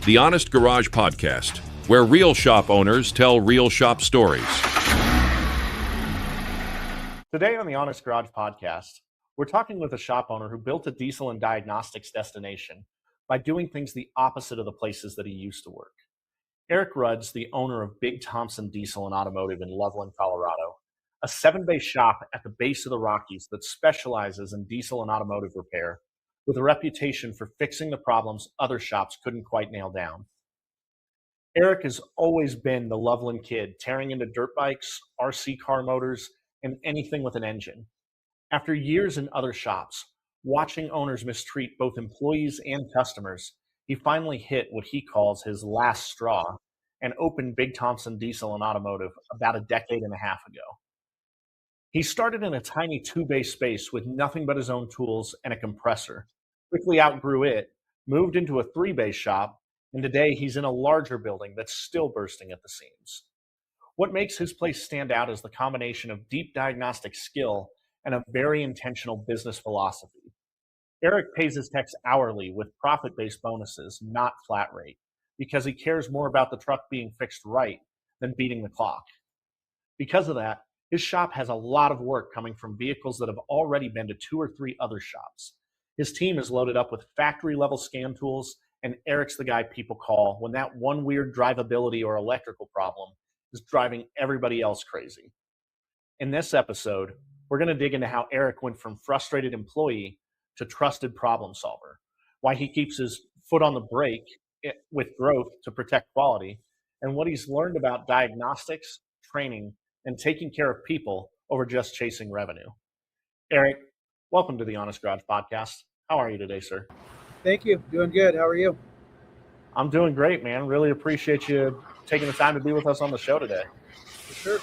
The Honest Garage Podcast, where real shop owners tell real shop stories. Today on the Honest Garage Podcast, we're talking with a shop owner who built a diesel and diagnostics destination by doing things the opposite of the places that he used to work. Erik Rud's the owner of Big Thompson Diesel Automotive in Loveland, Colorado, a 7-bay shop at the base of the Rockies that specializes in diesel and automotive repair, with a reputation for fixing the problems other shops couldn't quite nail down. Erik has always been the Loveland kid, tearing into dirt bikes, RC car motors, and anything with an engine. After years in other shops, watching owners mistreat both employees and customers, he finally hit what he calls his last straw and opened Big Thompson Diesel Automotive about a decade and a half ago. He started in a tiny 2-bay space with nothing but his own tools and a compressor, quickly outgrew it, moved into a 3-bay shop, and today he's in a larger building that's still bursting at the seams. What makes his place stand out is the combination of deep diagnostic skill and a very intentional business philosophy. Erik pays his techs hourly with profit-based bonuses, not flat rate, because he cares more about the truck being fixed right than beating the clock. Because of that, his shop has a lot of work coming from vehicles that have already been to 2 or 3 other shops. His team is loaded up with factory-level scan tools, and Erik's the guy people call when that one weird drivability or electrical problem is driving everybody else crazy. In this episode, we're going to dig into how Erik went from frustrated employee to trusted problem solver, why he keeps his foot on the brake with growth to protect quality, and what he's learned about diagnostics, training, and taking care of people over just chasing revenue. Erik, welcome to the Honest Garage Podcast. How are you today, sir? Thank you. Doing good. How are you? I'm doing great, man. Really appreciate you taking the time to be with us on the show today. For sure.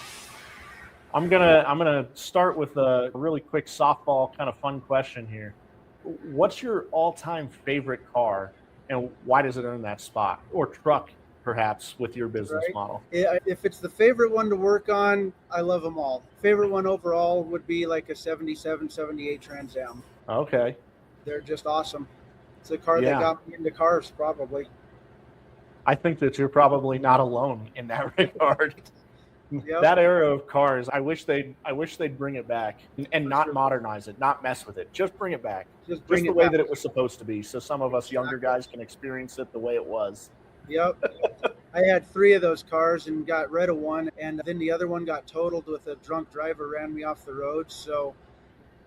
I'm gonna start with a really quick softball kind of fun question here. What's your all-time favorite car, and why does it earn that spot? Or truck, perhaps, with your business model? If it's the favorite one to work on, I love them all. Favorite one overall would be like a 77, 78 Trans Am. Okay. They're just awesome. It's the car that got me into cars, probably. I think that you're probably not alone in that regard. Yep. That era of cars, I wish they'd bring it back and not modernize it, not mess with it. Just bring it back. Just the way that it was supposed to be, so some of us younger guys can experience it the way it was. Yep. I had 3 of those cars and got rid of one, and then the other one got totaled with a drunk driver ran me off the road. So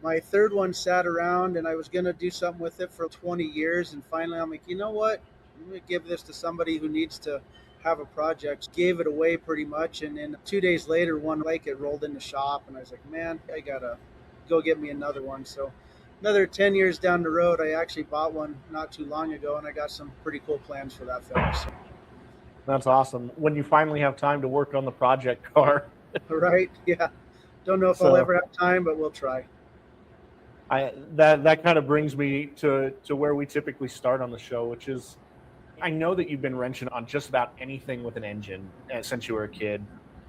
my third one sat around, and I was going to do something with it for 20 years, and finally I'm like, you know what? I'm going to give this to somebody who needs to have a project. Gave it away pretty much, and then 2 days later, one like it rolled in the shop, and I was like, man, I got to go get me another one. So another 10 years down the road, I actually bought one not too long ago, and I got some pretty cool plans for that film. So. That's awesome. When you finally have time to work on the project car. Right, yeah. Don't know if I'll ever have time, but we'll try. That kind of brings me to where we typically start on the show, which is, I know that you've been wrenching on just about anything with an engine since you were a kid.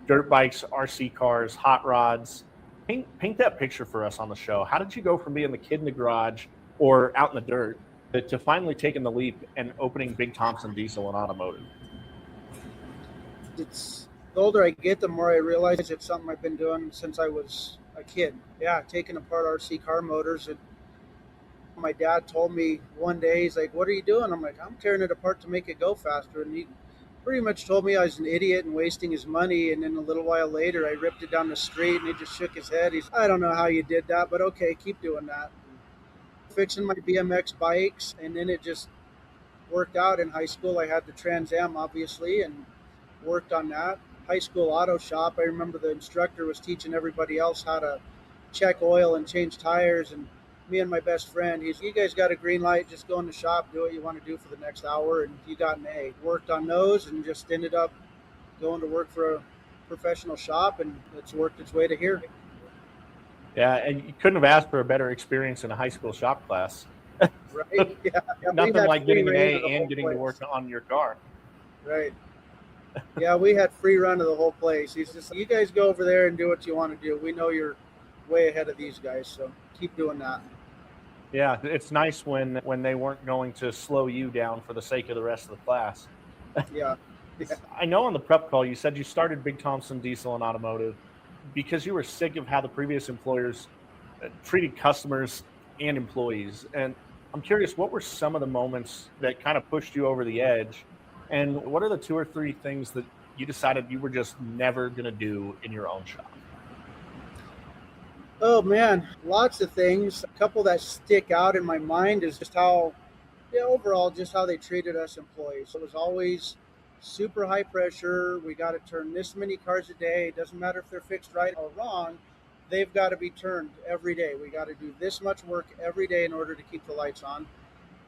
Dirt bikes, RC cars, hot rods. Paint that picture for us on the show. How did you go from being the kid in the garage or out in the dirt to finally taking the leap and opening Big Thompson Diesel Automotive? The older I get, the more I realize it's something I've been doing since I was a kid. Yeah, taking apart RC car motors. My dad told me one day, he's like, what are you doing? I'm like, I'm tearing it apart to make it go faster. And he pretty much told me I was an idiot and wasting his money. And then a little while later, I ripped it down the street, and he just shook his head. He's, I don't know how you did that, but okay, keep doing that. Fixing my BMX bikes, and then it just worked out. In high school, I had the Trans Am, obviously, and worked on that. High school auto shop, I remember the instructor was teaching everybody else how to check oil and change tires, and me and my best friend, you guys got a green light, just go in the shop, do what you want to do for the next hour, and you got an A. Worked on those and just ended up going to work for a professional shop, and it's worked its way to here. Yeah, and you couldn't have asked for a better experience in a high school shop class. Right, yeah. Nothing like getting an A and getting to work on your car. Right. Yeah, we had free run of the whole place. He's just, you guys go over there and do what you want to do. We know you're way ahead of these guys, so keep doing that. Yeah, it's nice when they weren't going to slow you down for the sake of the rest of the class. Yeah. Yeah. I know on the prep call you said you started Big Thompson Diesel and Automotive because you were sick of how the previous employers treated customers and employees. And I'm curious, what were some of the moments that kind of pushed you over the edge? And what are the two or three things that you decided you were just never going to do in your own shop? Oh man, lots of things. A couple that stick out in my mind is just how, yeah, overall, just how they treated us employees. It was always super high pressure. We got to turn this many cars a day. It doesn't matter if they're fixed right or wrong. They've got to be turned every day. We got to do this much work every day in order to keep the lights on.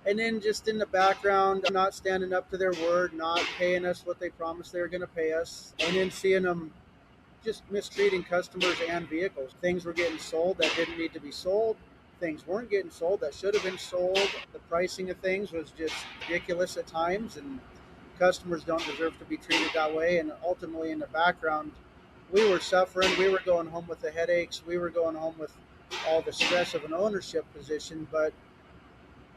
And then just in the background, not standing up to their word, not paying us what they promised they were going to pay us, and then seeing them just mistreating customers and vehicles. Things were getting sold that didn't need to be sold. Things weren't getting sold that should have been sold. The pricing of things was just ridiculous at times, and customers don't deserve to be treated that way. And ultimately, in the background, we were suffering. We were going home with the headaches. We were going home with all the stress of an ownership position, but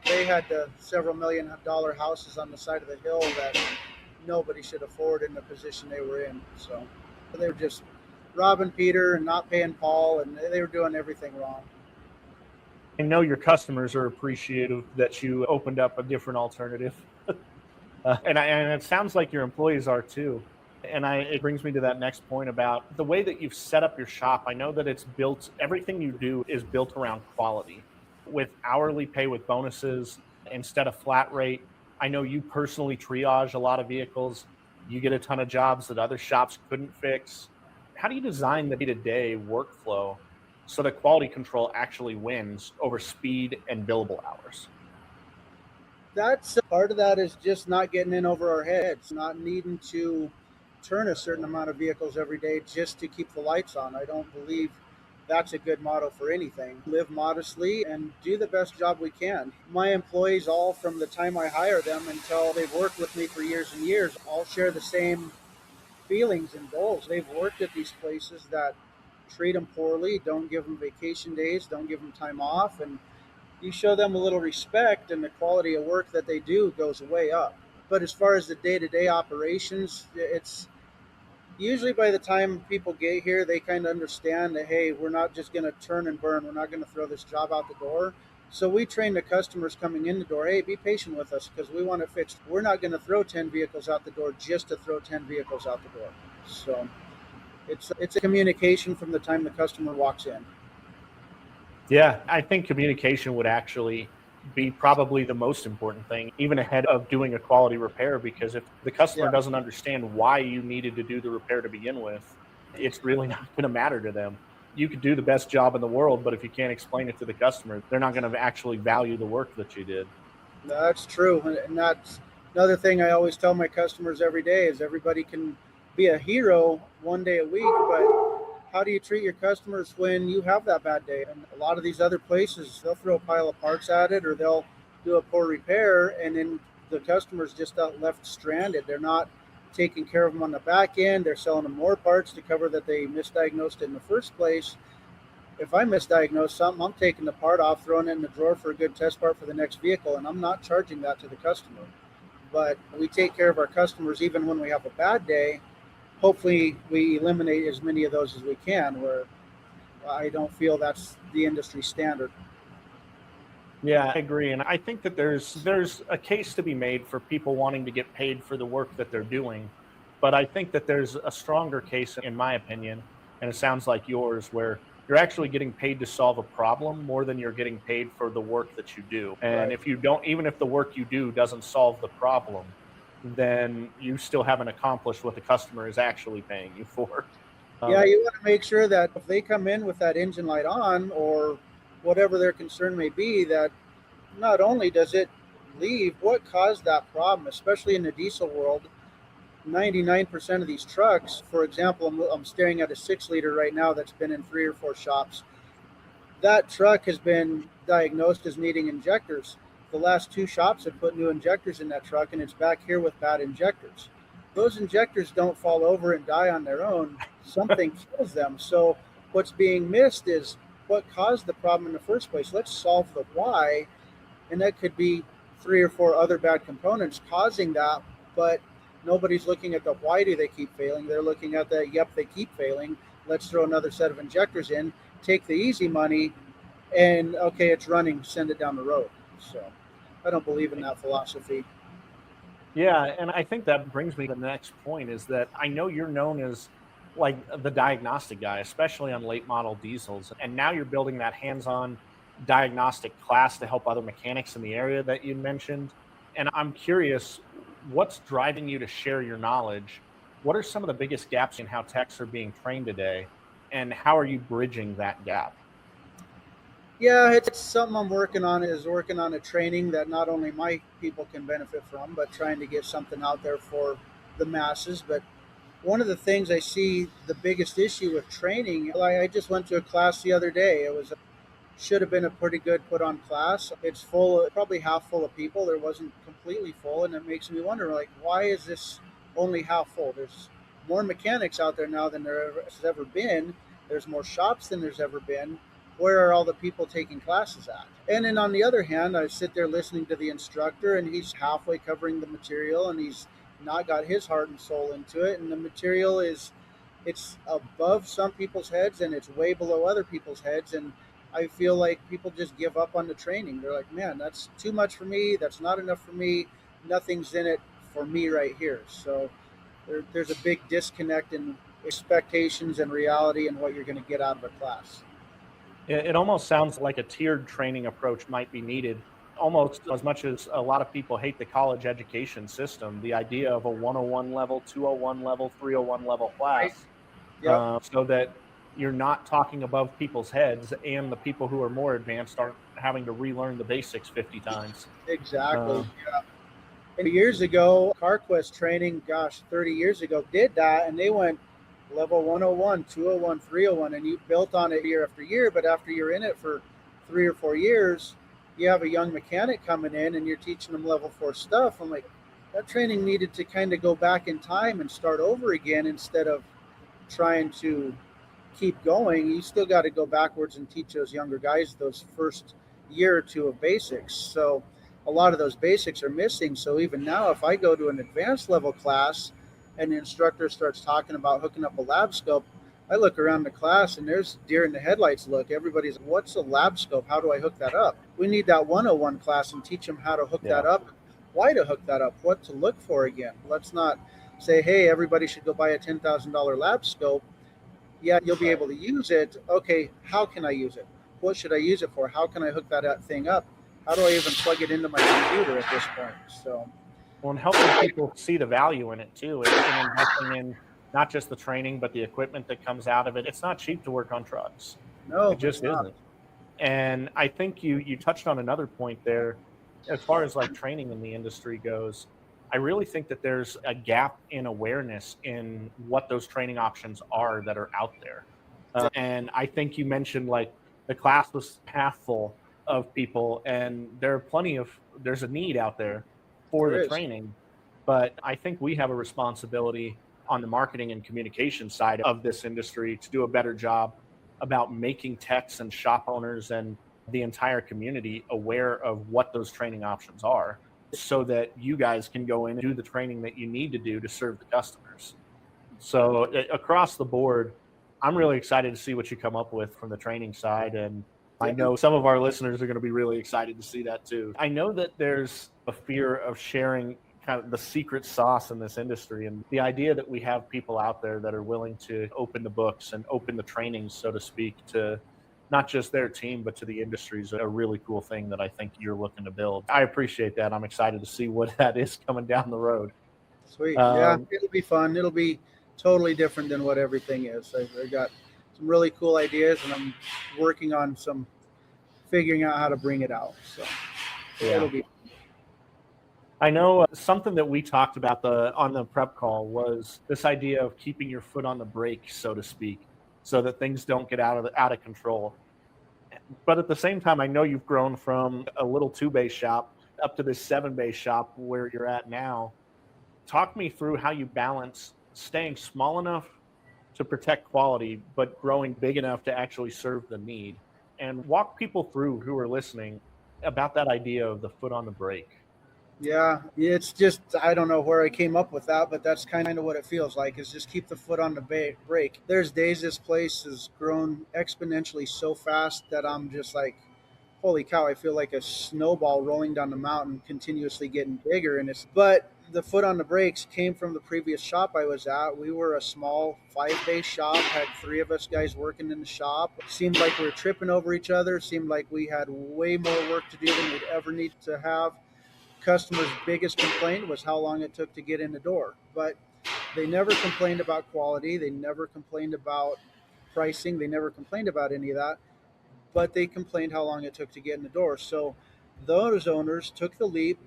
they had the several $1 million houses on the side of the hill that nobody should afford in the position they were in. So they were just robbing Peter and not paying Paul, and they were doing everything wrong. I know your customers are appreciative that you opened up a different alternative. And it sounds like your employees are too. And it brings me to that next point about the way that you've set up your shop. I know that it's built, everything you do is built around quality with hourly pay with bonuses instead of flat rate. I know you personally triage a lot of vehicles. You get a ton of jobs that other shops couldn't fix. How do you design the day-to-day workflow so that quality control actually wins over speed and billable hours? That's part of that is just not getting in over our heads, not needing to turn a certain amount of vehicles every day just to keep the lights on. I don't believe that's a good motto for anything. Live modestly and do the best job we can. My employees, all from the time I hire them until they've worked with me for years and years, all share the same feelings and goals. They've worked at these places that treat them poorly, don't give them vacation days, don't give them time off, and you show them a little respect, and the quality of work that they do goes way up. But as far as the day-to-day operations, it's usually by the time people get here, they kind of understand that, hey, we're not just going to turn and burn. We're not going to throw this job out the door. So we train the customers coming in the door, hey, be patient with us because we want it fixed. We're not going to throw 10 vehicles out the door just to throw 10 vehicles out the door. So it's a communication from the time the customer walks in. Yeah, I think communication would actually be probably the most important thing, even ahead of doing a quality repair, because if the customer doesn't understand why you needed to do the repair to begin with, it's really not going to matter to them. You could do the best job in the world, but if you can't explain it to the customer, they're not going to actually value the work that you did. That's true. And that's another thing I always tell my customers every day is everybody can be a hero one day a week, but how do you treat your customers when you have that bad day? And a lot of these other places, they'll throw a pile of parts at it or they'll do a poor repair, and then the customer's just left stranded. They're not taking care of them on the back end. They're selling them more parts to cover that they misdiagnosed it in the first place. If I misdiagnose something, I'm taking the part off, throwing it in the drawer for a good test part for the next vehicle, and I'm not charging that to the customer. But we take care of our customers even when we have a bad day. Hopefully we eliminate as many of those as we can, where I don't feel that's the industry standard. Yeah, I agree. And I think that there's a case to be made for people wanting to get paid for the work that they're doing. But I think that there's a stronger case, in my opinion, and it sounds like yours, where you're actually getting paid to solve a problem more than you're getting paid for the work that you do. And Right. if you don't, even if the work you do doesn't solve the problem, then you still haven't accomplished what the customer is actually paying you for. Yeah, you want to make sure that if they come in with that engine light on or whatever their concern may be, that not only does it leave, what caused that problem, especially in the diesel world. 99% of these trucks, for example, I'm staring at a 6-liter right now that's been in 3 or 4 shops. That truck has been diagnosed as needing injectors. The last 2 shops have put new injectors in that truck, and it's back here with bad injectors. Those injectors don't fall over and die on their own. Something kills them. So what's being missed is what caused the problem in the first place. Let's solve the why, and that could be 3 or 4 other bad components causing that, but nobody's looking at the why do they keep failing. They're looking at the, yep, they keep failing. Let's throw another set of injectors in, take the easy money, and okay, it's running, send it down the road. So I don't believe in that philosophy. Yeah, and I think that brings me to the next point is that I know you're known as like the diagnostic guy, especially on late model diesels. And now you're building that hands-on diagnostic class to help other mechanics in the area that you mentioned. And I'm curious, what's driving you to share your knowledge? What are some of the biggest gaps in how techs are being trained today? And how are you bridging that gap? Yeah, it's something I'm working on, is working on a training that not only my people can benefit from, but trying to get something out there for the masses. But one of the things I see the biggest issue with training, like I just went to a class the other day. It was should have been a pretty good put on class. It's full, probably half full of people. There wasn't completely full, and it makes me wonder, like, why is this only half full? There's more mechanics out there now than there has ever been. There's more shops than there's ever been. Where are all the people taking classes at? And then on the other hand, I sit there listening to the instructor, and he's halfway covering the material, and he's not got his heart and soul into it. And the material is, it's above some people's heads, and it's way below other people's heads. And I feel like people just give up on the training. They're like, man, that's too much for me. That's not enough for me. Nothing's in it for me right here. So there's a big disconnect in expectations and reality and what you're going to get out of a class. It almost sounds like a tiered training approach might be needed. Almost as much as a lot of people hate the college education system, the idea of a 101 level, 201 level, 301 level Right? class, Yep. so that you're not talking above people's heads and the people who are more advanced aren't having to relearn the basics 50 times. Exactly. Uh, Yeah. And years ago, CarQuest training, gosh, 30 years ago, did that, and they went level 101, 201, 301, and you built on it year after year. But after you're in it for 3 or 4 years, you have a young mechanic coming in and you're teaching them level 4 stuff. I'm like, that training needed to kind of go back in time and start over again instead of trying to keep going. You still got to go backwards and teach those younger guys those first year or two of basics. So a lot of those basics are missing. So even now, if I go to an advanced level class and the instructor starts talking about hooking up a lab scope, I look around the class and there's deer in the headlights look. Everybody's, what's a lab scope? How do I hook that up? We need that 101 class and teach them how to hook yeah. that up, why to hook that up, what to look for again. Let's not say, hey, everybody should go buy a $10,000 lab scope. Yeah, you'll be able to use it. Okay, how can I use it? What should I use it for? How can I hook that thing up? How do I even plug it into my computer at this point? So, Well, and helping people see the value in it too, and investing in not just the training, but the equipment that comes out of it. It's not cheap to work on trucks. no, It it's just not. isn't. And I think you touched on another point there, as far as like training in the industry goes. I really think that there's a gap in awareness in what those training options are that are out there. And I think you mentioned like the class was half full of people, and there's a need out there for There the is. training. But I think we have a responsibility on the marketing and communication side of this industry to do a better job about making techs and shop owners and the entire community aware of what those training options are so that you guys can go in and do the training that you need to do to serve the customers. So across the board, I'm really excited to see what you come up with from the training side. And I Yeah. know some of our listeners are going to be really excited to see that too. I know that there's a fear of sharing kind of the secret sauce in this industry. And the idea that we have people out there that are willing to open the books and open the trainings, so to speak, to not just their team, but to the industry is a really cool thing that I think you're looking to build. I appreciate that. I'm excited to see what that is coming down the road. Sweet. Yeah, Um, it'll be fun. It'll be totally different than what everything is. I got some really cool ideas, and I'm working on some figuring out how to bring it out. So it'll yeah. be. I know something that we talked about on the prep call was this idea of keeping your foot on the brake, so to speak, so that things don't get out of control. But at the same time, I know you've grown from a little 2 bay shop up to this 7 bay shop where you're at now. Talk me through how you balance staying small enough to protect quality, but growing big enough to actually serve the need. and walk people through who are listening about that idea of the foot on the brake. Yeah, it's just, I don't know where I came up with that, but that's kind of what it feels like, is just keep the foot on the brake. There's days this place has grown exponentially so fast that I'm just like, holy cow, I feel like a snowball rolling down the mountain, continuously getting bigger. But the foot on the brakes came from the previous shop I was at. We were a small 5-bay shop, had 3 of us guys working in the shop. Seemed like we were tripping over each other, seemed like we had way more work to do than we'd ever need to have. Customers' biggest complaint was how long it took to get in the door. But they never complained about quality. They never complained about pricing. They never complained about any of that. But they complained how long it took to get in the door. So those owners took the leap,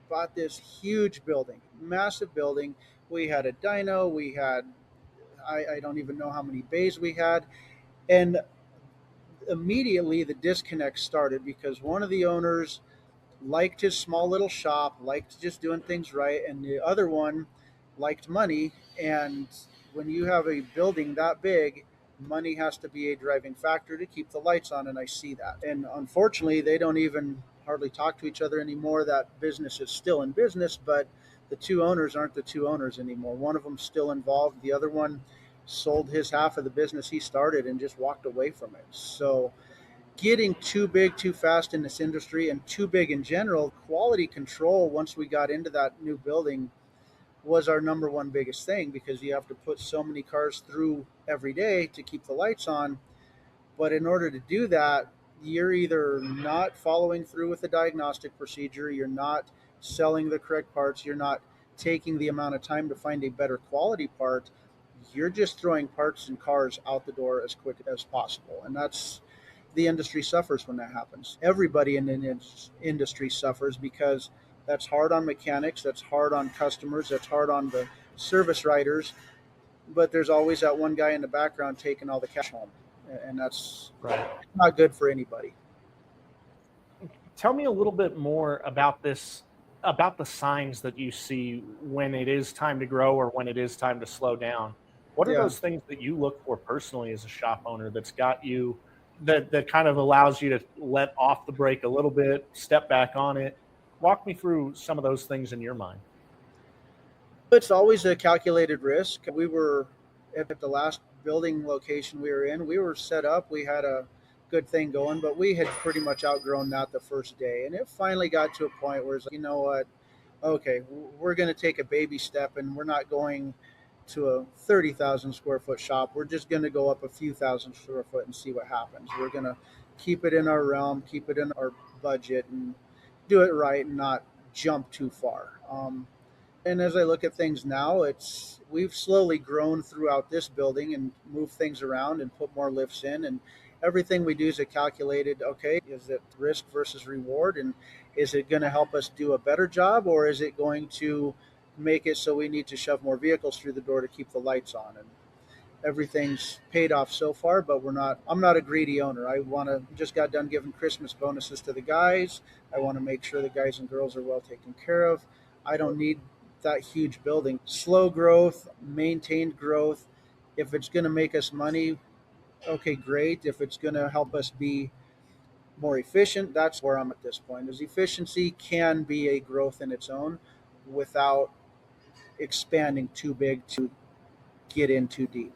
bought this huge building, massive building. We had a dyno. We had, I don't even know how many bays we had. And immediately the disconnect started because one of the owners liked his small little shop, liked just doing things right, and the other one liked money. And when you have a building that big, money has to be a driving factor to keep the lights on, and I see that. And unfortunately, they don't even hardly talk to each other anymore. That business is still in business, but the 2 owners aren't the 2 owners anymore. One of them's still involved. The other one sold his half of the business he started and just walked away from it. So getting too big too fast in this industry, and too big in general, quality control once we got into that new building was our number one biggest thing, because you have to put so many cars through every day to keep the lights on. But in order to do that, you're either not following through with the diagnostic procedure, you're not selling the correct parts, you're not taking the amount of time to find a better quality part, you're just throwing parts and cars out the door as quick as possible. And that's, the industry suffers when that happens. Everybody in the industry suffers, because that's hard on mechanics, that's hard on customers, that's hard on the service writers. But there's always that one guy in the background taking all the cash home, and that's Right. not good for anybody. Tell me a little bit more about this, about the signs that you see when it is time to grow or when it is time to slow down. What are Yeah. those things that you look for personally as a shop owner that's got you, that kind of allows you to let off the brake a little bit, step back on it? Walk me through some of those things in your mind. It's always a calculated risk. We were at the last building location we were in, we were set up, we had a good thing going, but we had pretty much outgrown that the first day. And it finally got to a point where it's like, you know what? Okay, we're going to take a baby step, and we're not going to a 30,000 square foot shop. We're just going to go up a few thousand square foot and see what happens. We're going to keep it in our realm, keep it in our budget, and do it right, and not jump too far. And as I look at things now, we've slowly grown throughout this building and moved things around and put more lifts in, and everything we do is a calculated, okay, is it risk versus reward, and is it going to help us do a better job, or is it going to make it so we need to shove more vehicles through the door to keep the lights on? And everything's paid off so far, but I'm not a greedy owner. Just got done giving Christmas bonuses to the guys. I want to make sure the guys and girls are well taken care of. I don't need that huge building. Slow growth, maintained growth. If it's going to make us money, okay, great. If it's going to help us be more efficient, that's where I'm at this point. Is efficiency can be a growth in its own without expanding too big to get in too deep.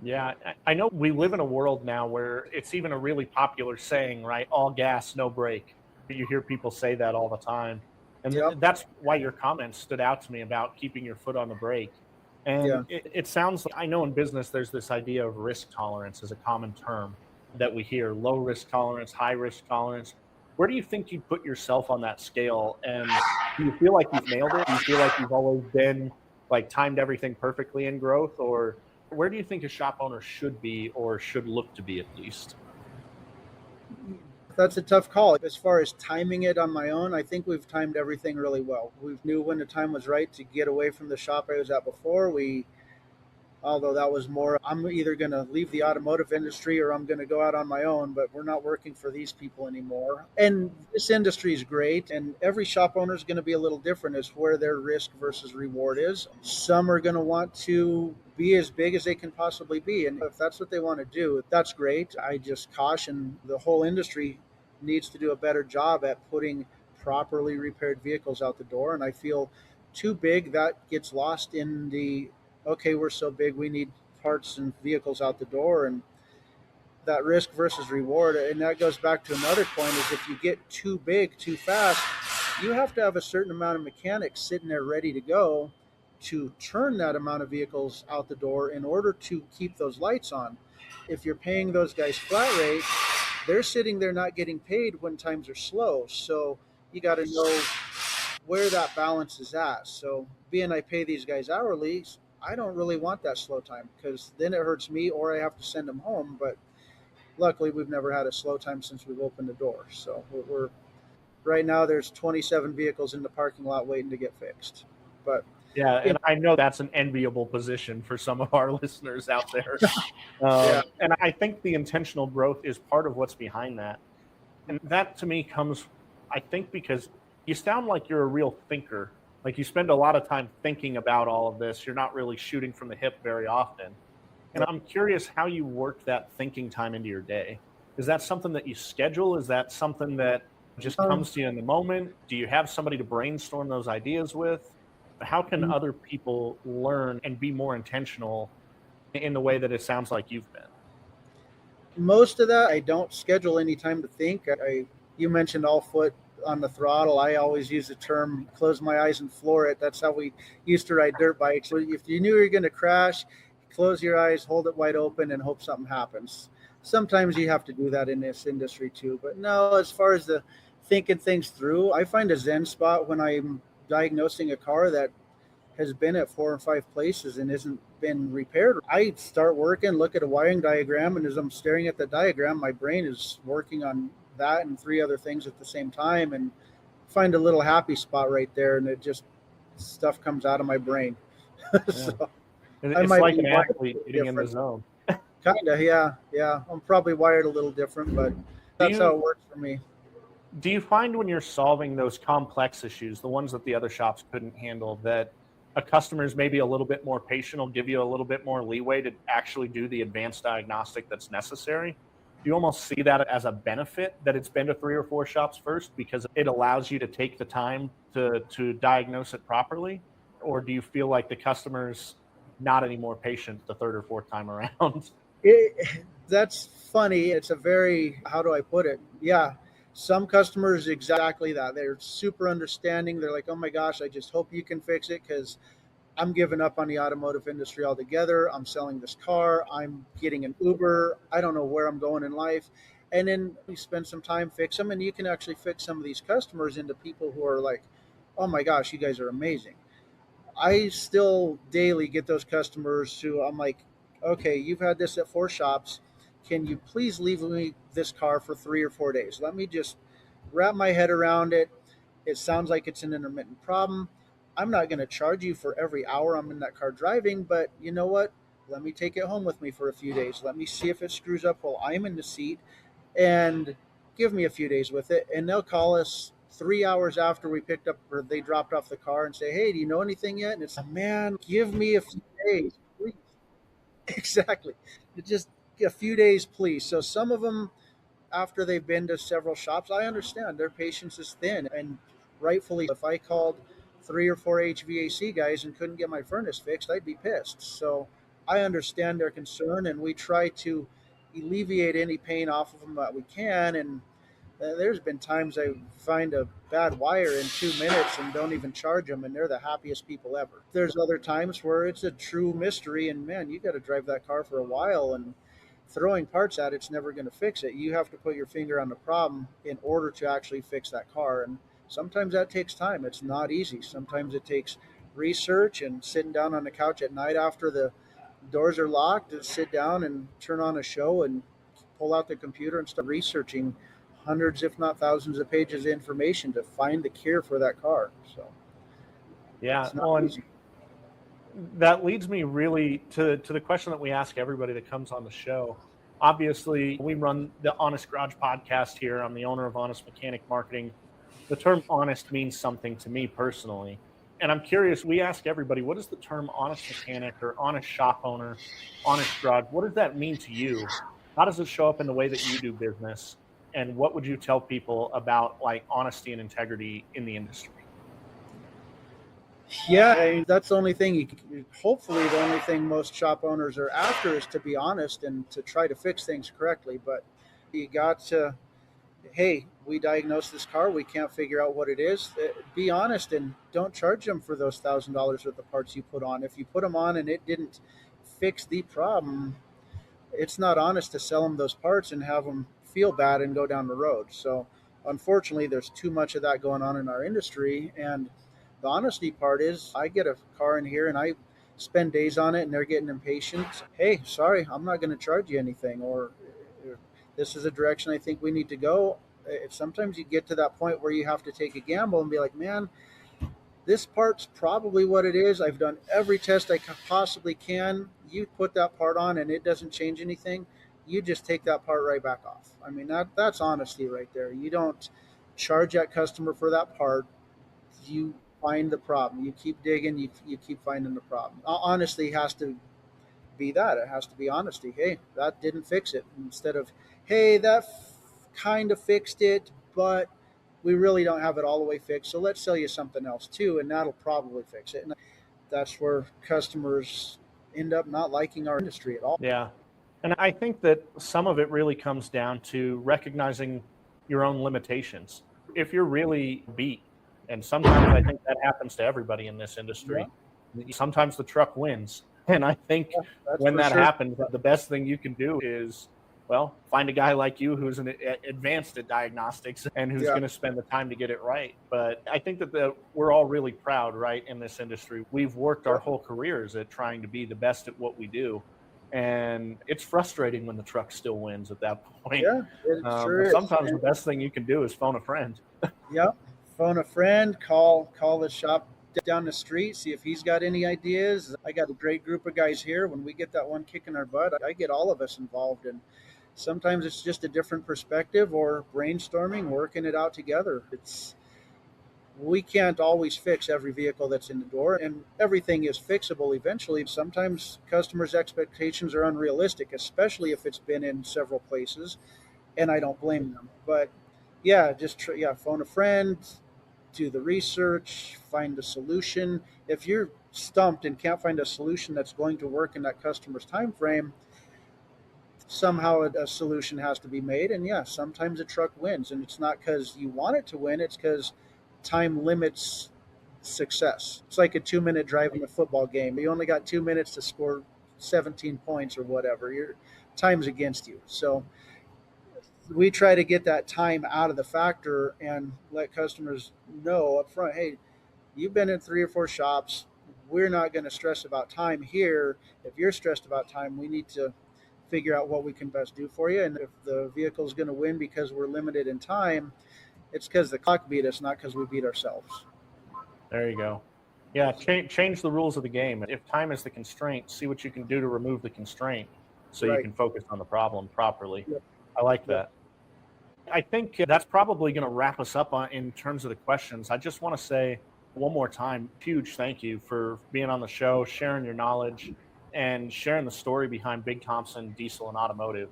Yeah, I know we live in a world now where it's even a really popular saying, right? All gas, no brake. You hear people say that all the time. And Yep. that's why your comments stood out to me about keeping your foot on the brake. And Yeah. it sounds like, I know in business, there's this idea of risk tolerance as a common term that we hear: low risk tolerance, high risk tolerance. Where do you think you put yourself on that scale? And do you feel like you've nailed it? Do you feel like you've always been like timed everything perfectly in growth? Or where do you think a shop owner should be, or should look to be at least? That's a tough call. As far as timing it on my own, I think we've timed everything really well. We knew when the time was right to get away from the shop I was at before. We although that was more, I'm either going to leave the automotive industry or I'm going to go out on my own, but we're not working for these people anymore. And this industry is great, and every shop owner is going to be a little different as where their risk versus reward is. Some are going to want to be as big as they can possibly be, and if that's what they want to do, that's great. I just caution the whole industry needs to do a better job at putting properly repaired vehicles out the door, and I feel too big that gets lost in the, okay, we're so big, we need parts and vehicles out the door, and that risk versus reward. And that goes back to another point, is if you get too big too fast, you have to have a certain amount of mechanics sitting there ready to go to turn that amount of vehicles out the door in order to keep those lights on. If you're paying those guys flat rate, they're sitting there not getting paid when times are slow. So you got to know where that balance is at. So being I pay these guys hourly, I don't really want that slow time, because then it hurts me or I have to send them home. But luckily, we've never had a slow time since we've opened the door. So we're right now there's 27 vehicles in the parking lot waiting to get fixed. But Yeah, and I know that's an enviable position for some of our listeners out there. Yeah. And I think the intentional growth is part of what's behind that. And that to me comes, I think, because you sound like you're a real thinker. Like you spend a lot of time thinking about all of this. You're not really shooting from the hip very often. And I'm curious how you work that thinking time into your day. Is that something that you schedule? Is that something that just comes to you in the moment? Do you have somebody to brainstorm those ideas with? How can other people learn and be more intentional in the way that it sounds like you've been? most of that I don't schedule any time to think. You mentioned all foot on the throttle. I always use the term close my eyes and floor it. That's how we used to ride dirt bikes. So if you knew you were going to crash, close your eyes, hold it wide open, and hope something happens. Sometimes you have to do that in this industry too. But no, as far as the thinking things through, I find a zen spot when I'm diagnosing a car that has been at 4 or 5 places and isn't been repaired. I start working, look at a wiring diagram, and as I'm staring at the diagram, my brain is working on that and 3 other things at the same time, and find a little happy spot right there, and it just stuff comes out of my brain. So It's like an athlete getting in the zone. Kind of, yeah. I'm probably wired a little different, but that's how it works for me. Do you find when you're solving those complex issues, the ones that the other shops couldn't handle, that a customer's maybe a little bit more patient, will give you a little bit more leeway to actually do the advanced diagnostic that's necessary? Do you almost see that as a benefit that it's been to 3 or 4 shops first because it allows you to take the time to diagnose it properly? Or do you feel like the customer's not any more patient the 3rd or 4th time around? That's funny. It's a very, how do I put it? Yeah. Some customers, exactly that. They're super understanding. They're like, oh my gosh, I just hope you can fix it because I'm giving up on the automotive industry altogether. I'm selling this car. I'm getting an Uber. I don't know where I'm going in life. And then you spend some time, fix them, and you can actually fix some of these customers into people who are like, oh my gosh, you guys are amazing. I still daily get those customers who I'm like, okay, you've had this at 4 shops. Can you please leave me this car for 3 or 4 days? Let me just wrap my head around it. It sounds like it's an intermittent problem. I'm not going to charge you for every hour I'm in that car driving, but you know what? Let me take it home with me for a few days. Let me see if it screws up while I'm in the seat, and give me a few days with it. And they'll call us 3 hours after we picked up or they dropped off the car and say, hey, do you know anything yet? And it's, man, give me a few days, please. Exactly. Just a few days, please. So some of them, after they've been to several shops, I understand their patience is thin, and rightfully, if I called 3 or 4 HVAC guys and couldn't get my furnace fixed, I'd be pissed. So I understand their concern, and we try to alleviate any pain off of them that we can. And there's been times I find a bad wire in 2 minutes and don't even charge them, and they're the happiest people ever. There's other times where it's a true mystery, and man, you got to drive that car for a while, and throwing parts at it's never going to fix it. You have to put your finger on the problem in order to actually fix that car, and sometimes that takes time. It's not easy. Sometimes it takes research and sitting down on the couch at night after the doors are locked to sit down and turn on a show and pull out the computer and start researching hundreds, if not thousands, of pages of information to find the cure for that car. So Yeah, it's not easy. that leads me really to the question that we ask everybody that comes on the show. Obviously, we run the Honest Garage podcast here. I'm the owner of Honest Mechanic Marketing. The term honest means something to me personally. And I'm curious, we ask everybody, what does the term honest mechanic or honest shop owner, honest garage, what does that mean to you? How does it show up in the way that you do business? And what would you tell people about like honesty and integrity in the industry? Yeah, that's the only thing hopefully the only thing most shop owners are after is to be honest and to try to fix things correctly. But you got to, hey, we diagnosed this car, we can't figure out what it is. Be honest and don't charge them for those $1,000 worth of parts you put on. If you put them on and it didn't fix the problem, it's not honest to sell them those parts and have them feel bad and go down the road. So unfortunately, there's too much of that going on in our industry. And the honesty part is I get a car in here and I spend days on it and they're getting impatient. Hey, sorry, I'm not going to charge you anything, or this is a direction I think we need to go. If sometimes you get to that point where you have to take a gamble and be like, man, this part's probably what it is. I've done every test I possibly can. You put that part on and it doesn't change anything. You just take that part right back off. I mean, that's honesty right there. You don't charge that customer for that part. You find the problem. You keep digging. You keep finding the problem. Honesty has to be that. It has to be honesty. Hey, that didn't fix it. Instead of, hey, that kind of fixed it, but we really don't have it all the way fixed. So let's sell you something else too, and that'll probably fix it. And that's where customers end up not liking our industry at all. Yeah. And I think that some of it really comes down to recognizing your own limitations. If you're really beat, and sometimes I think that happens to everybody in this industry, sometimes the truck wins. And I think when that happens, the best thing you can do is, well, find a guy like you who's advanced at diagnostics and who's going to spend the time to get it right. But I think that we're all really proud, right, in this industry. We've worked our whole careers at trying to be the best at what we do. And it's frustrating when the truck still wins at that point. Yeah, it sure is. Sometimes the best thing you can do is phone a friend. Phone a friend, call the shop down the street, see if he's got any ideas. I got a great group of guys here. When we get that one kick in our butt, I get all of us involved. And sometimes it's just a different perspective or brainstorming, working it out together. We can't always fix every vehicle that's in the door, and everything is fixable eventually. Sometimes customers' expectations are unrealistic, especially if it's been in several places, and I don't blame them. But phone a friend, do the research, find a solution. If you're stumped and can't find a solution that's going to work in that customer's time frame, somehow a solution has to be made. And sometimes a truck wins, and it's not because you want it to win, it's because time limits success. It's like a 2-minute drive in a football game. You only got 2 minutes to score 17 points or whatever. Your time's against you. So we try to get that time out of the factor and let customers know up front, hey, you've been in 3 or 4 shops. We're not going to stress about time here. If you're stressed about time, we need to figure out what we can best do for you. And if the vehicle is going to win because we're limited in time, it's because the clock beat us, not because we beat ourselves. There you go. Yeah, change the rules of the game. If time is the constraint, see what you can do to remove the constraint so you can focus on the problem properly. Yep. I like that. I think that's probably going to wrap us up in terms of the questions. I just want to say one more time, huge thank you for being on the show, sharing your knowledge, and sharing the story behind Big Thompson Diesel and Automotive.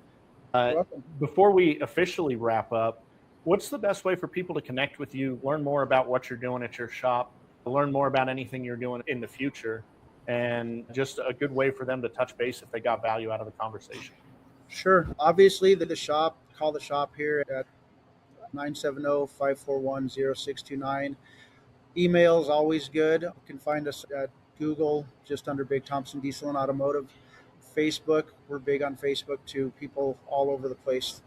Before we officially wrap up, what's the best way for people to connect with you, learn more about what you're doing at your shop, learn more about anything you're doing in the future, and just a good way for them to touch base if they got value out of the conversation? Sure. Obviously, call the shop here at 970-541-0629. Email is always good. You can find us at Google, just under Big Thompson Diesel and Automotive. Facebook, we're big on Facebook too. People all over the place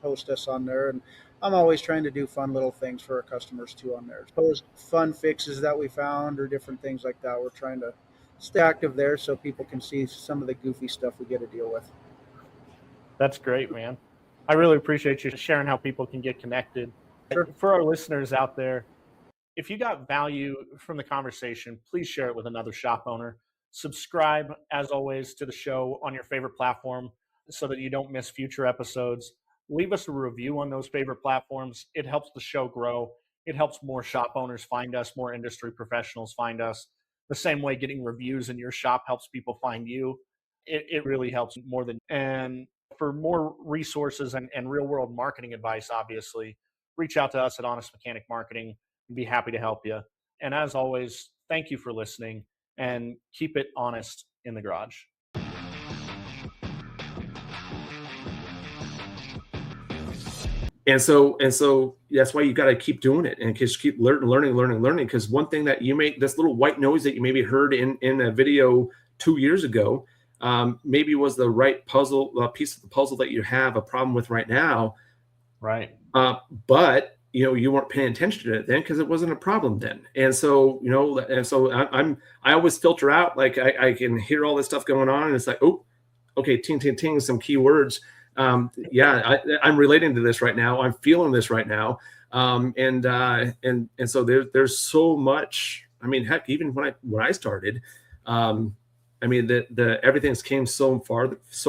post us on there, and I'm always trying to do fun little things for our customers too on there. Post fun fixes that we found or different things like that. We're trying to stay active there so people can see some of the goofy stuff we get to deal with. That's great, man. I really appreciate you sharing how people can get connected. Sure. For our listeners out there, if you got value from the conversation, please share it with another shop owner. Subscribe, as always, to the show on your favorite platform so that you don't miss future episodes. Leave us a review on those favorite platforms. It helps the show grow. It helps more shop owners find us, more industry professionals find us. The same way getting reviews in your shop helps people find you. It really helps more than. And for more resources and real world marketing advice, obviously, reach out to us at Honest Mechanic Marketing. We'd be happy to help you. And as always, thank you for listening, and keep it honest in the garage. And so that's why you got to keep doing it and just keep learning. Because one thing that you may, this little white noise that you maybe heard in a video 2 years ago, maybe was the right piece of the puzzle that you have a problem with right now. Right. But you weren't paying attention to it then because it wasn't a problem then. And so, I always filter out, like I can hear all this stuff going on and it's like, oh, okay, ting, ting, ting, some key words. I'm relating to this right now. I'm feeling this right now. And so there's so much. I mean, heck, even when I started, the everything's came so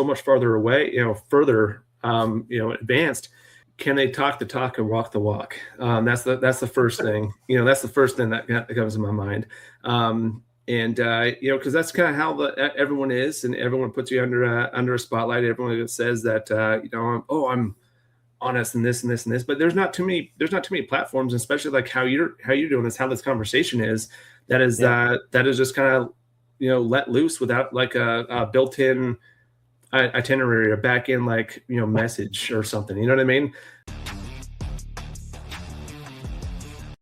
much farther away, further, advanced. Can they talk the talk and walk the walk? That's the first thing. That's the first thing that comes to my mind. Because that's kind of how everyone is, and everyone puts you under a spotlight. Everyone says that I'm honest and this and this and this, but there's not too many platforms, especially like how you're doing this, how this conversation is. That is just kind of let loose without like a built-in itinerary or back in message or something. You know what I mean?